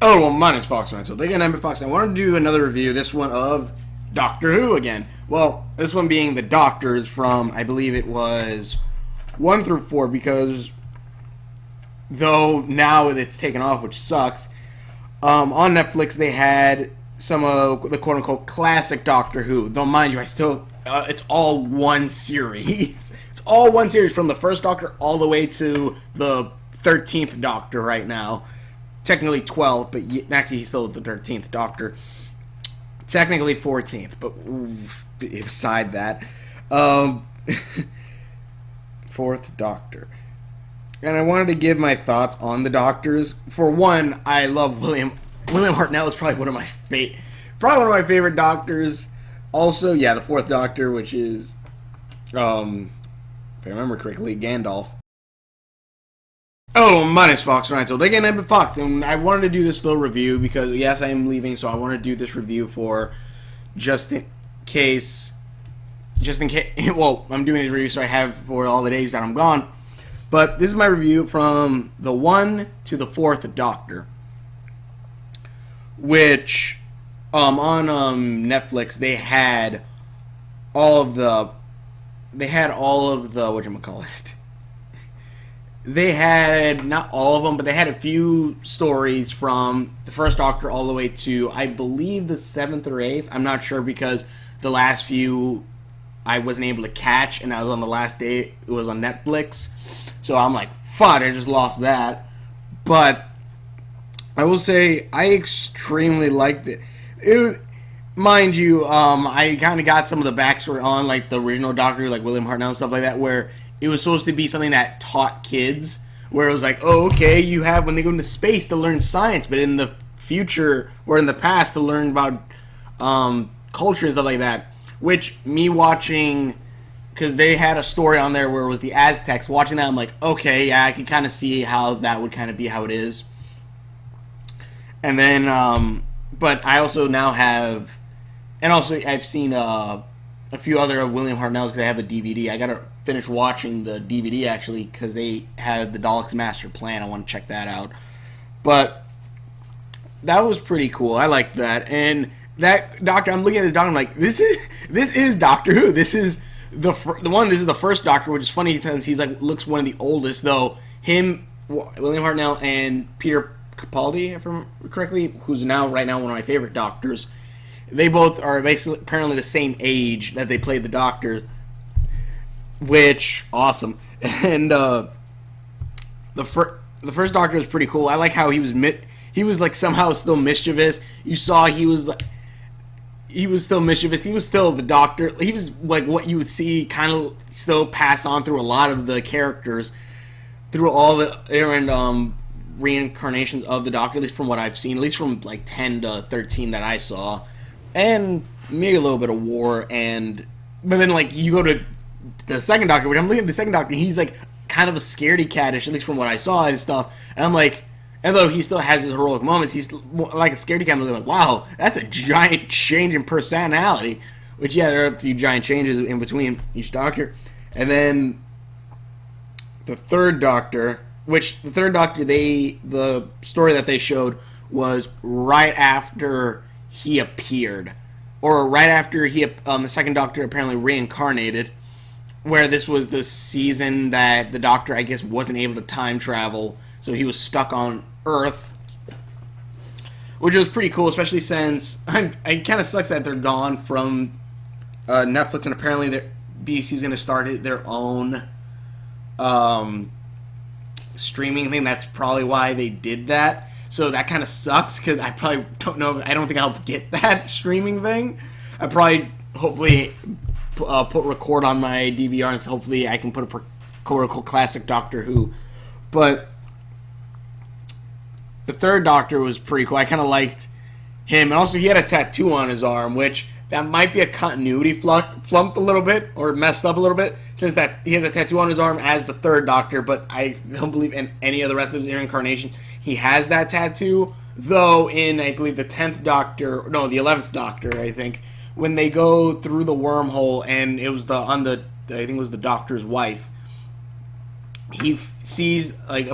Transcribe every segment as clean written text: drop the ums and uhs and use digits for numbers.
Oh, well, mine is Fox, so again, I'm Fox. I wanted to do another review, this one of Doctor Who again. Well, this one being the Doctors from, I believe it was 1 through 4, because though now it's taken off, which sucks, on Netflix they had some of the quote-unquote classic Doctor Who. Though, mind you, it's all one series. It's all one series from the first Doctor all the way to the 13th Doctor right now. Technically 12th, but actually he's still the 13th Doctor. Technically 14th, but beside that, fourth Doctor. And I wanted to give my thoughts on the Doctors. For one, I love William Hartnell is probably one of my favorite Doctors. Also, yeah, the fourth Doctor, which is, if I remember correctly, Gandalf. Oh, my name's Fox, right? So again, I'm Fox, and I wanted to do this little review because, yes, I am leaving, so I want to do this review for just in case, well, I'm doing this review so I have for all the days that I'm gone, but this is my review from the 1 to the 4th Doctor, which, on Netflix, they had all of the, whatchamacallit, they had, not all of them, but they had a few stories from the first Doctor all the way to, I believe, the 7th or 8th. I'm not sure because the last few I wasn't able to catch, and I was on the last day, it was on Netflix. So I'm like, fuck, I just lost that. But I will say, I extremely liked it. Mind you, I kind of got some of the backstory on, like, the original Doctor, like William Hartnell and stuff like that, where it was supposed to be something that taught kids, where it was like, oh, okay, you have when they go into space to learn science, but in the future or in the past to learn about culture and stuff like that. Which, me watching, because they had a story on there where it was the Aztecs, watching that, I'm like, okay, yeah, I can kind of see how that would kind of be how it is. And then, but I also now have, and also I've seen a few other of William Hartnell's because I have a DVD. I gotta finish watching the DVD actually because they had the Daleks Master Plan. I want to check that out. But that was pretty cool. I liked that. And that Doctor, I'm looking at this Doctor. I'm like, this is Doctor Who. This is the one. This is the first Doctor, which is funny since he's like looks one of the oldest. Though him, William Hartnell, and Peter Capaldi, if I remember correctly, who's right now one of my favorite Doctors. They both are basically apparently the same age that they played the Doctor, which awesome. And the first Doctor was pretty cool. I like how he was like somehow still mischievous. You saw he was still mischievous. He was still the Doctor. He was like what you would see kind of still pass on through a lot of the characters, through all the different reincarnations of the Doctor, at least from what I've seen, at least from like 10 to 13 that I saw. And maybe a little bit of war, but then like you go to the second Doctor, which I'm looking at the second Doctor, he's like kind of a scaredy catish, at least from what I saw and stuff. And I'm like, and though he still has his heroic moments, he's like a scaredy cat. I'm like, wow, that's a giant change in personality. Which yeah, there are a few giant changes in between each Doctor. And then the third Doctor, the story that they showed was right after he appeared, or right after the second Doctor apparently reincarnated, where this was the season that the Doctor, I guess, wasn't able to time travel, so he was stuck on Earth, which was pretty cool, especially since it kind of sucks that they're gone from Netflix, and apparently BBC's going to start their own streaming thing. That's probably why they did that. So that kind of sucks because I probably don't know. I don't think I'll get that streaming thing. I probably, hopefully, put record on my DVR and so hopefully I can put it for quote-unquote classic Doctor Who. But the third Doctor was pretty cool. I kind of liked him. And also he had a tattoo on his arm, which that might be a continuity flump a little bit, or messed up a little bit, since that he has a tattoo on his arm as the third Doctor, but I don't believe in any of the rest of his reincarnation he has that tattoo. Though in, I believe, the 10th Doctor, no, the 11th Doctor, I think, when they go through the wormhole, and it was I think it was the Doctor's wife, he sees, like,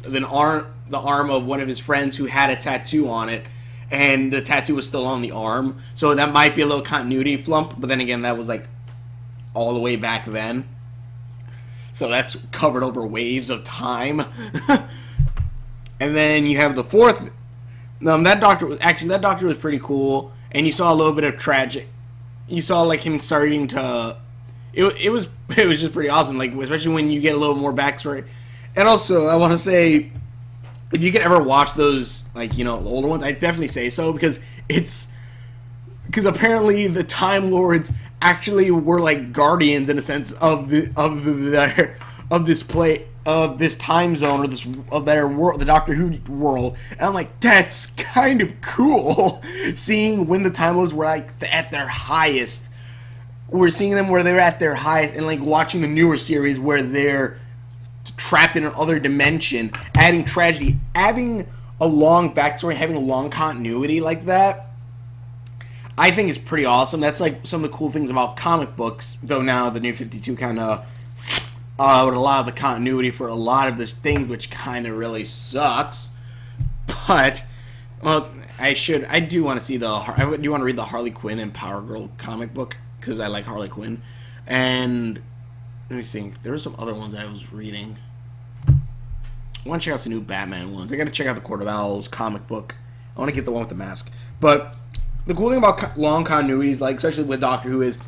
the arm of one of his friends who had a tattoo on it, and the tattoo was still on the arm. So that might be a little continuity flump, but then again, that was like all the way back then. So that's covered over waves of time. And then you have the fourth. That doctor was pretty cool, and you saw a little bit of tragic. You saw like him starting to. It was just pretty awesome, like especially when you get a little more backstory. And also, I want to say, if you could ever watch those, like, the older ones, I'd definitely say so, because apparently the Time Lords actually were like guardians in a sense of this time zone, or of their world, the Doctor Who world. And I'm like, that's kind of cool, seeing when the Time Lords were like at their highest. We're seeing them where they're at their highest, and like watching the newer series where they're trapped in another dimension, adding tragedy, having a long backstory, having a long continuity like that, I think is pretty awesome. That's like some of the cool things about comic books, though now the New 52 kind of would allow the continuity for a lot of the things, which kind of really sucks. But, well, I do want to see I do want to read the Harley Quinn and Power Girl comic book, because I like Harley Quinn. And let me think. There were some other ones I was reading. I want to check out some new Batman ones. I got to check out the Court of Owls comic book. I want to get the one with the mask. But the cool thing about long continuities, like especially with Doctor Who, is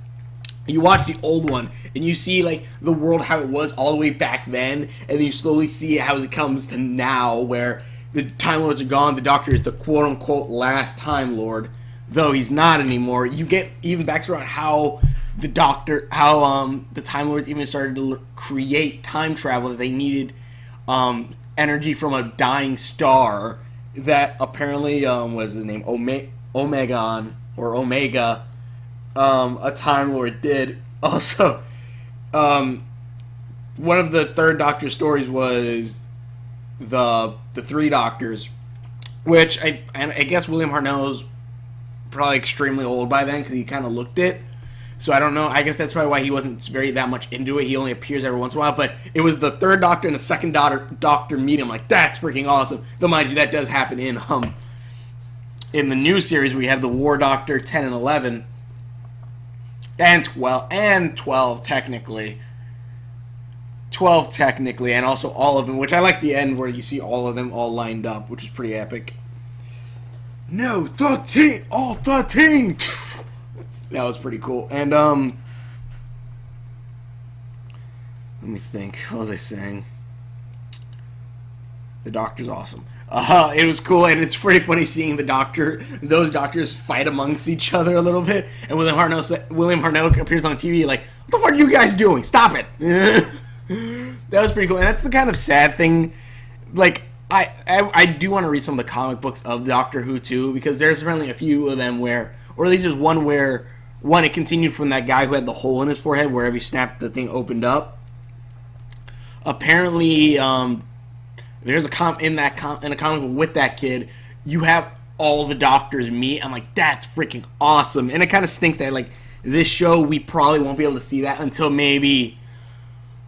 you watch the old one and you see like the world how it was all the way back then, and then you slowly see how it comes to now, where the Time Lords are gone. The Doctor is the quote unquote last Time Lord, though he's not anymore. You get even backstory on how the Time Lords even started to create time travel, that they needed energy from a dying star that apparently was his name Omegon or Omega, a Time Lord did. Also, one of the third Doctor stories was the Three Doctors, which I guess William Hartnell's probably extremely old by then, because he kind of looked it. So I don't know. I guess that's probably why he wasn't that much into it. He only appears every once in a while. But it was the third Doctor and the second Doctor meeting. I'm like, that's freaking awesome. Though mind you, that does happen in the new series. We have the War Doctor 10 and 11 and 12 technically. 12 technically, and also all of them, which I like the end where you see all of them all lined up, which is pretty epic. No, 13! All 13! That was pretty cool. And, let me think. What was I saying? The Doctor's awesome. It was cool, and it's pretty funny seeing those doctors fight amongst each other a little bit. And William Hartnell appears on TV like, what the fuck are you guys doing? Stop it! That was pretty cool. And that's the kind of sad thing. Like, I do want to read some of the comic books of Doctor Who, too, because there's apparently a few of them where, or at least there's one where, it continued from that guy who had the hole in his forehead, where every snap the thing opened up. Apparently, there's a comic book with that kid, you have all the Doctors meet. I'm like, that's freaking awesome. And it kind of stinks that, like, this show, we probably won't be able to see that until maybe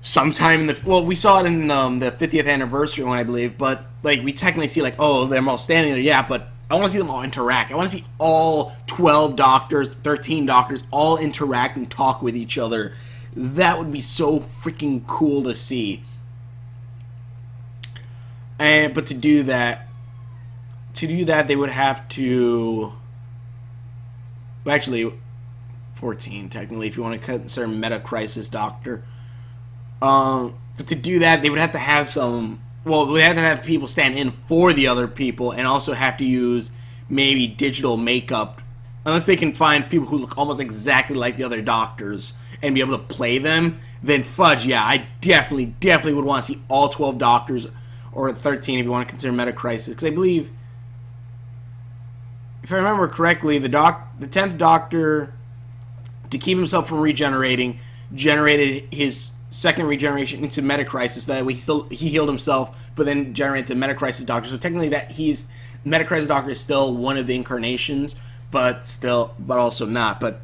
sometime we saw it in the 50th anniversary one, I believe, but, like, we technically see, like, oh, they're all standing there, yeah, but I want to see them all interact. I want to see all 12 Doctors, 13 Doctors, all interact and talk with each other. That would be so freaking cool to see. But to do that, they would have to... Well, actually, 14, technically, if you want to consider Meta Crisis Doctor. But to do that, they would have to have some... Well, we have to have people stand in for the other people, and also have to use maybe digital makeup, unless they can find people who look almost exactly like the other Doctors and be able to play them. Then fudge, yeah, I definitely would want to see all 12 Doctors, or 13 if you want to consider Meta Crisis, because I believe, if I remember correctly, the 10th Doctor, to keep himself from regenerating, generated his second regeneration into Meta Crisis. That way he healed himself, but then generated a Meta Crisis Doctor. So technically, Meta Crisis Doctor is still one of the incarnations, but also not. But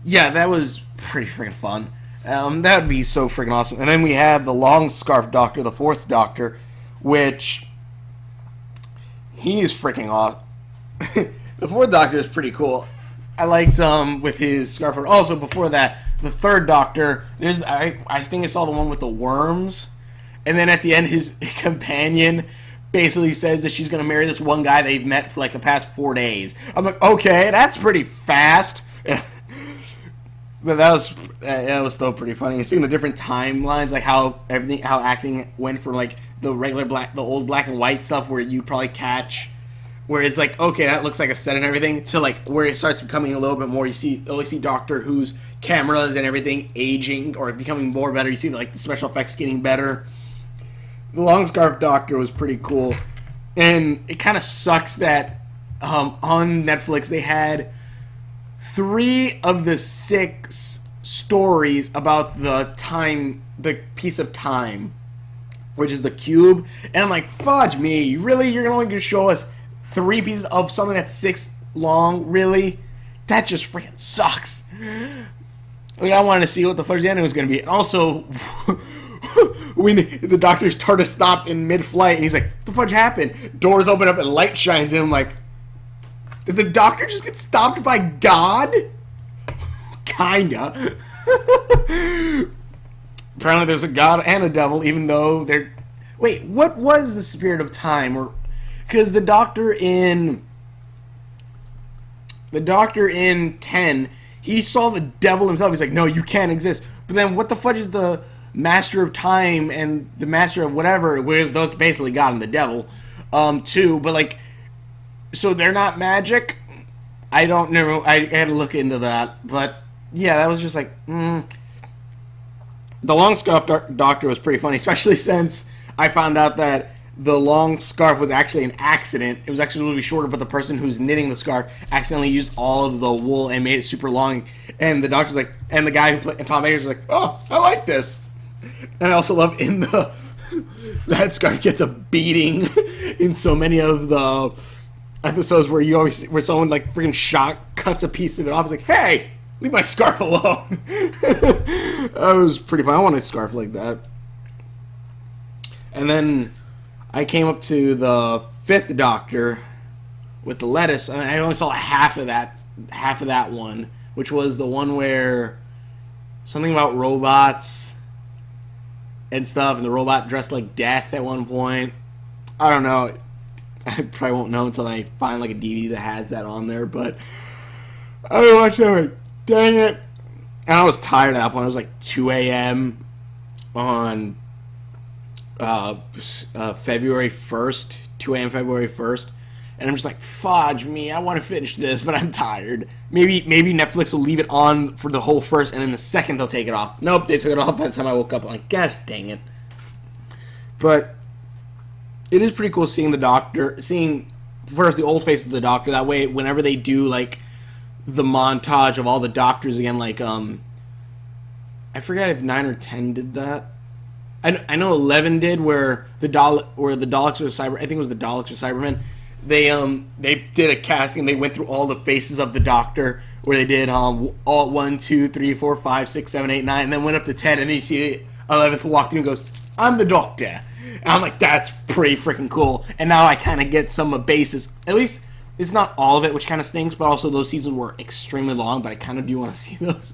yeah, that was pretty freaking fun. That would be so freaking awesome. And then we have the Long Scarf Doctor, the fourth Doctor, which he is freaking awesome. The fourth Doctor is pretty cool. I liked with his scarf. Also, before that, the third Doctor. I think I saw the one with the worms, and then at the end, his companion basically says that she's going to marry this one guy they've met for like the past 4 days. I'm like, okay, that's pretty fast. But that was still pretty funny. Seeing the different timelines, like how acting went from like the old black and white stuff where you probably catch, where it's like, okay, that looks like a set and everything, to like where it starts becoming a little bit more. You always see Doctor Who's cameras and everything aging or becoming more better. You see like the special effects getting better. The Long Scarf Doctor was pretty cool, and it kind of sucks that on Netflix they had 3 of the 6 stories about the piece of time, which is the cube. And I'm like, fudge me, really? You're only going to show us 3 pieces of something that's 6 long? Really? That just freaking sucks. Like, I wanted to see what the fudge the ending was going to be. And also, when the Doctor's TARDIS stopped in mid-flight, and he's like, what the fudge happened? Doors open up and light shines in. I'm like, did the Doctor just get stopped by God? Kinda. Apparently there's a God and a devil, even though they're... Wait, what was the Spirit of Time? Or because the Doctor in 10, he saw the devil himself. He's like, no, you can't exist. But then what the fudge is the Master of Time and the Master of whatever, whereas those basically God and the devil, too. But like, so they're not magic? I don't know. I had to look into that. But yeah, that was just like, The Long Scarf Doctor was pretty funny, especially since I found out that the long scarf was actually an accident. It was actually going to be shorter, but the person who's knitting the scarf accidentally used all of the wool and made it super long. And the Doctor's like, and the guy who played, and Tom Baker's like, oh, I like this. And I also love that scarf gets a beating in so many of the episodes where someone like freaking cuts a piece of it off. It's like, hey, leave my scarf alone. That was pretty fun. I want a scarf like that. And then I came up to the 5th Doctor with the lettuce, and I only saw half of that one, which was the one where something about robots and stuff, and the robot dressed like Death at one point. I don't know. I probably won't know until I find like a DVD that has that on there, but I watched it. Like, dang it. And I was tired at that point. It was like 2 a.m. on February 1st, 2 a.m. February 1st. And I'm just like, fudge me, I want to finish this, but I'm tired. Maybe Netflix will leave it on for the whole first, and then the second they'll take it off. Nope, they took it off by the time I woke up. I'm like, gosh dang it. But it is pretty cool seeing the Doctor, seeing first the old face of the Doctor. That way, whenever they do like the montage of all the Doctors again, like I forget if 9 or 10 did that. I know 11 did, where the Daleks or Cyber. I think it was the Daleks or Cybermen. They did a casting. They went through all the faces of the Doctor, where they did all 1, 2, 3, 4, 5, 6, 7, 8, 9, and then went up to 10, and then you see 11th walk through and goes, I'm the Doctor. And I'm like, that's pretty freaking cool. And now I kind of get some basis. At least it's not all of it, which kind of stinks, but also those seasons were extremely long, but I kind of do want to see those.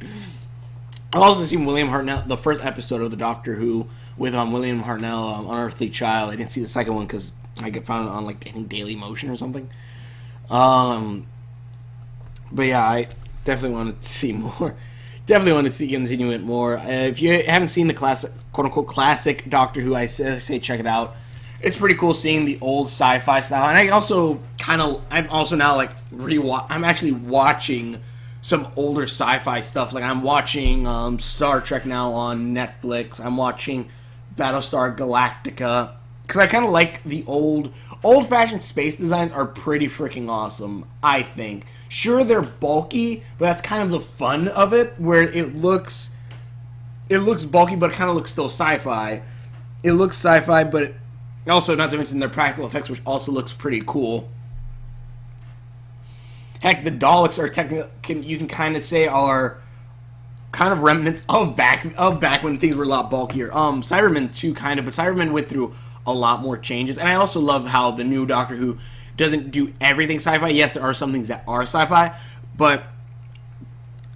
I've also seen William Hartnell, the first episode of the Doctor Who with William Hartnell, Unearthly Child. I didn't see the second one because I found it on like, I think, Daily Motion or something. But yeah, I definitely want to see more. Definitely want to see continue it more. If you haven't seen the classic, quote unquote, classic Doctor Who, I say check it out. It's pretty cool seeing the old sci-fi style, and I'm also now like I'm actually watching some older sci-fi stuff. Like I'm watching Star Trek now on Netflix. I'm watching Battlestar Galactica because I kind of like the old-fashioned space designs are pretty freaking awesome, I think. Sure, they're bulky, but that's kind of the fun of it, where it looks bulky, but it kind of looks still sci-fi. It looks sci-fi, but also, not to mention their practical effects, which also looks pretty cool. Heck, the Daleks are you can kind of say are kind of remnants of back when things were a lot bulkier. Cybermen too, kind of, but Cybermen went through a lot more changes, and I also love how the new Doctor Who doesn't do everything sci-fi. Yes, there are some things that are sci-fi, but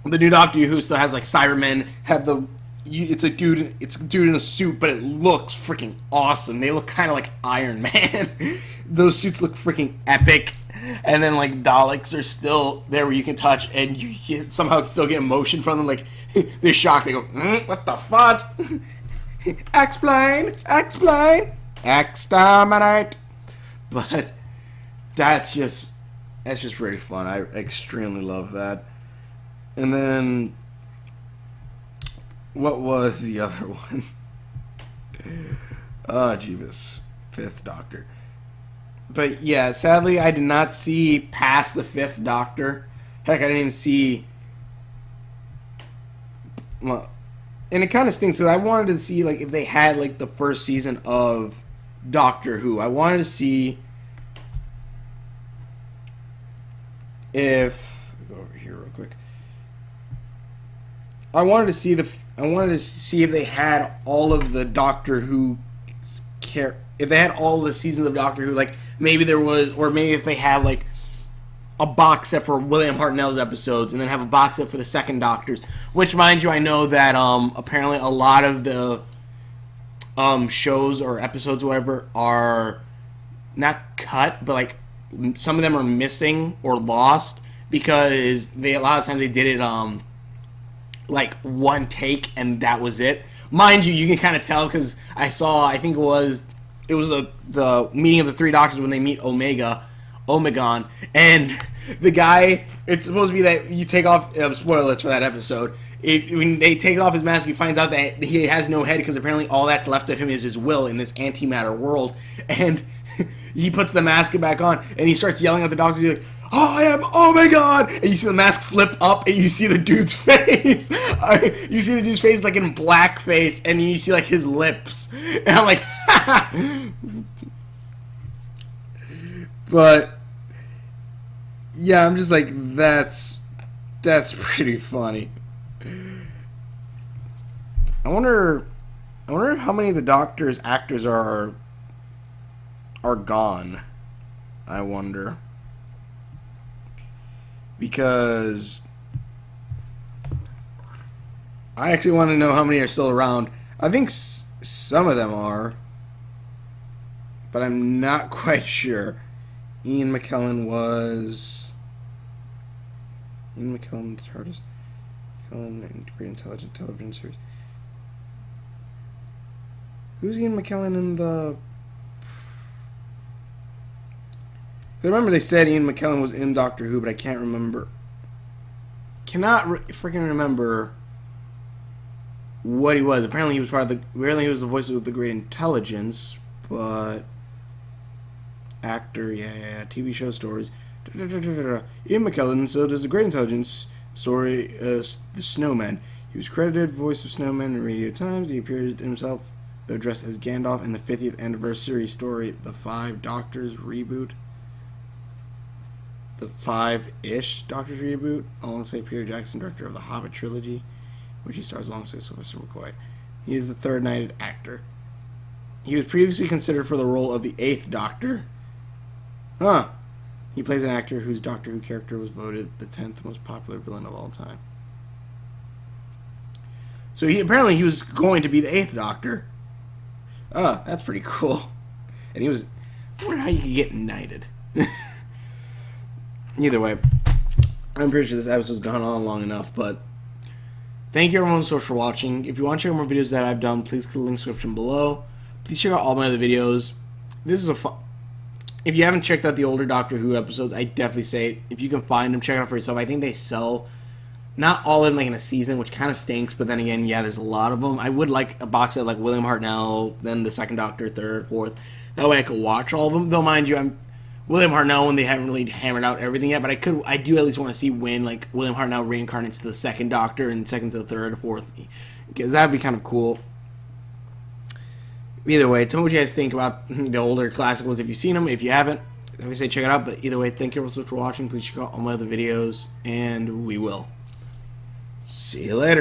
the new Doctor Who still has like Cybermen have it's a dude in a suit, but it looks freaking awesome. They look kind of like Iron Man. Those suits look freaking epic. And then like Daleks are still there where you can touch, and you can somehow still get emotion from them. Like they're shocked. They go, "What the fudge? Explain, exterminate." But that's just pretty fun. I extremely love that. And then what was the other one? Oh, Jeebus. Fifth Doctor. But yeah, sadly, I did not see past the Fifth Doctor. Heck, I didn't even see. Well, and it kind of stinks because I wanted to see like if they had like the first season of Doctor Who. I wanted to see if go over here real quick. I wanted to see if they had all of the Doctor Who if they had all the seasons of Doctor Who, like maybe there was, or maybe if they had like a box set for William Hartnell's episodes, and then have a box set for the second Doctors. Which, mind you, I know that apparently a lot of the shows or episodes, or whatever, are not cut, but like some of them are missing or lost because a lot of times they did it like one take and that was it. Mind you, you can kind of tell because I think it was the meeting of the three Doctors when they meet Omegon, and the guy, it's supposed to be that you take off, spoilers for that episode, when they take off his mask, he finds out that he has no head because apparently all that's left of him is his will in this antimatter world, and he puts the mask back on, and he starts yelling at the Doctors, he's like, "I am Omegon!" And you see the mask flip up, and you see the dude's face. You see the dude's face like in blackface, and you see like his lips. And I'm like, but yeah, I'm just like, that's pretty funny. I wonder how many of the Doctor's actors are gone. I wonder. Because I actually want to know how many are still around. I think some of them are, but I'm not quite sure. Ian McKellen, the TARDIS. McKellen, Integrated Intelligent Television Series. Who's Ian McKellen in the... I remember they said Ian McKellen was in Doctor Who, but I can't remember. Freaking remember what he was. Apparently he was he was the voice of the Great Intelligence, but actor, yeah, TV show stories. Ian McKellen, so does the Great Intelligence story, The Snowman. He was credited voice of Snowman in Radio Times. He appeared himself, though dressed as Gandalf, in the 50th anniversary story, The Five Doctors reboot. The Five-ish Doctors reboot, alongside Peter Jackson, director of the Hobbit trilogy, which he stars alongside Sylvester McCoy. He is the third-knighted actor. He was previously considered for the role of the Eighth Doctor. Huh. He plays an actor whose Doctor Who character was voted the 10th most popular villain of all time. So he was going to be the Eighth Doctor. Oh, that's pretty cool. And he was... I wonder how you could get knighted. Either way, I'm pretty sure this episode's gone on long enough, but thank you everyone so much for watching. If you want to check out more videos that I've done, please click the link description below. Please check out all my other videos. This is if you haven't checked out the older Doctor Who episodes, I definitely say, if you can find them, check it out for yourself. I think they sell, not all of them like in a season, which kind of stinks, but then again, yeah, there's a lot of them. I would like a box set like William Hartnell, then the second Doctor, third, fourth. That way I could watch all of them. Though, mind you, I'm William Hartnell when they haven't really hammered out everything yet, but I do at least want to see when like William Hartnell reincarnates to the second Doctor and second to the third or fourth, because that'd be kind of cool. Either way, tell me what you guys think about the older classic ones if you've seen them. If you haven't, I would say check it out. But either way, thank you so much for watching. Please check out all my other videos, and we will see you later.